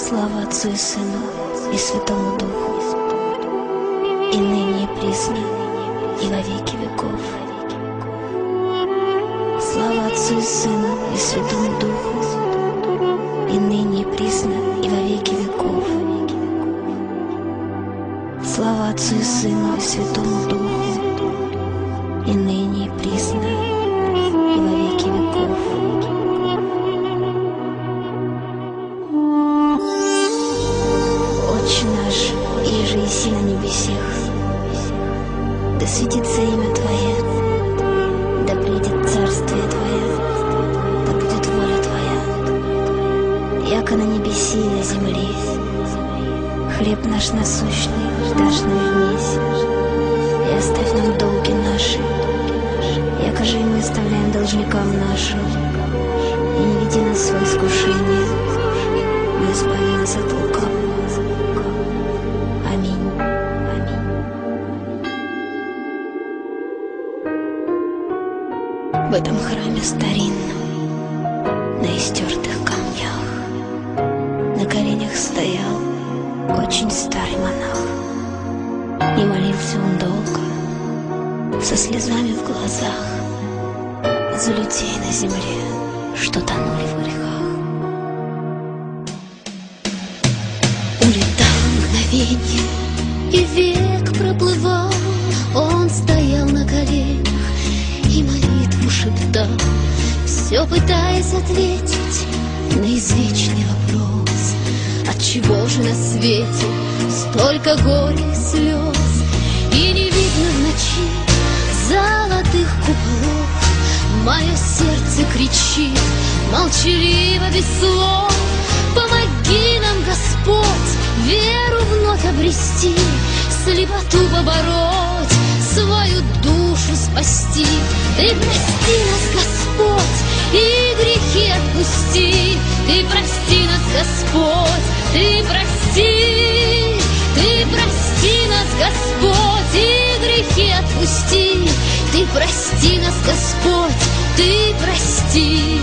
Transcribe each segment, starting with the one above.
Слава Отцу и Сыну и Святому Духу, и ныне и присно, и во веки веков. Слава Отцу и Сыну и Святому Духу, и ныне и присно, и во веки веков. Слава Отцу и Сыну и Святому Духу, и ныне и присно, и во веки веков. Отче наш, иже еси на небесех, да светится имя Твое, да придет царствие Твое, да будет воля Твоя, яко на небеси и на земле. Хлеб наш насущный дашь нам днесь, и оставь нам долги наши, яко же и мы оставляем должникам нашим, и не веди нас в свое искушение, но избави нас от лукавого. Аминь. В этом храме старинном, на истертых камнях, на коленях стоял очень старый монах. И молился он долго, со слезами в глазах, за людей на земле, что тонули в грехах. Улетал мгновенье, и век проплывал. Он стоял на коленях и молитву шептал, все пытаясь ответить на извечный вопрос: отчего же на свете столько горя и слез, и не видно в ночи золотых куполов? Мое сердце кричит молчаливо, без слов: помоги нам, Господь, веру вновь обрести, слепоту побороть, свою душу спасти. Ты прости нас, Господь, и грехи отпусти. Ты прости нас, Господь, Ты прости. Ты прости нас, Господь, и грехи отпусти. Ты прости нас, Господь, Ты прости.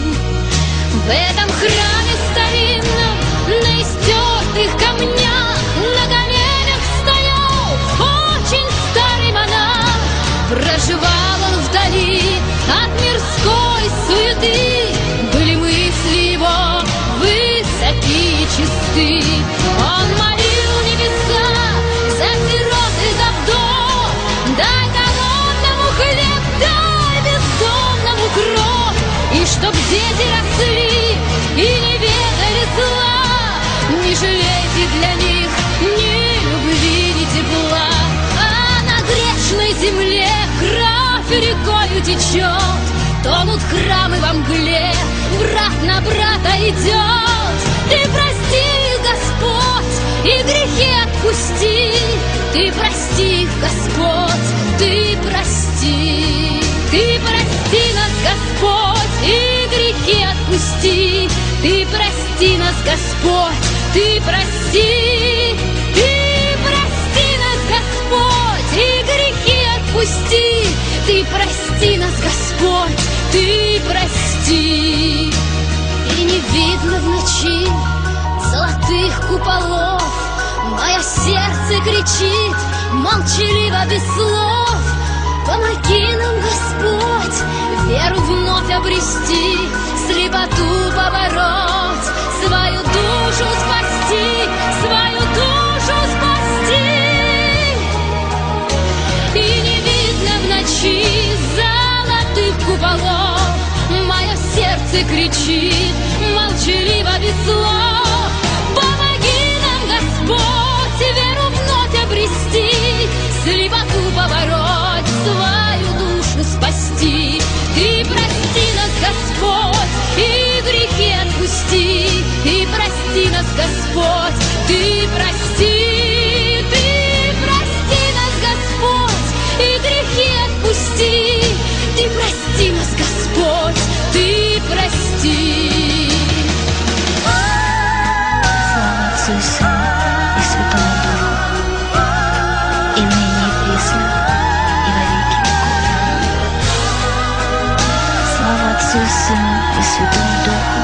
В этом храме старинном, на истертых камнях, на коленях стоял очень старый монах. Проживал он вдали от мирской суеты, были мысли его высоки и чисты. Он молил небеса за сирот и за вдов: дай голодному хлеб, дай бездомному кров, и чтоб дети росли и не ведали зла, не жалейте для них ни любви, ни тепла. А на грешной земле кровь рекою течет, тонут храмы во мгле, брат на брата идет. Ты прости их, Господь, и грехи отпусти. Ты прости их, Господь, Ты прости. Ты прости нас, Господь, и грехи отпусти. Ты прости нас, Господь, Ты прости. Ты прости нас, Господь, и грехи отпусти. Ты прости нас, Господь, Ты прости. И не видно в ночи золотых куполов, мое сердце кричит молчаливо, без слов: помоги нам, Господь, веру вновь обрести, слепоту побороть, свою душу спасти, свою душу спасти. И не видно в ночи золотых куполов, мое сердце кричит молчаливо, без слов: помоги нам, Господь, веру вновь обрести, слепоту побороть, свою душу спасти. Ты прости нас, Господь, и грехи отпусти. Ты прости нас, Господь, Ты прости. Ты прости нас, Господь, и грехи отпусти. Ты прости нас, Господь, Ты прости. Слава Отцу и Сыну и Святому Духу, и ныне и присно, и во веки веков. Слава Отцу и Сыну и Святому Духу,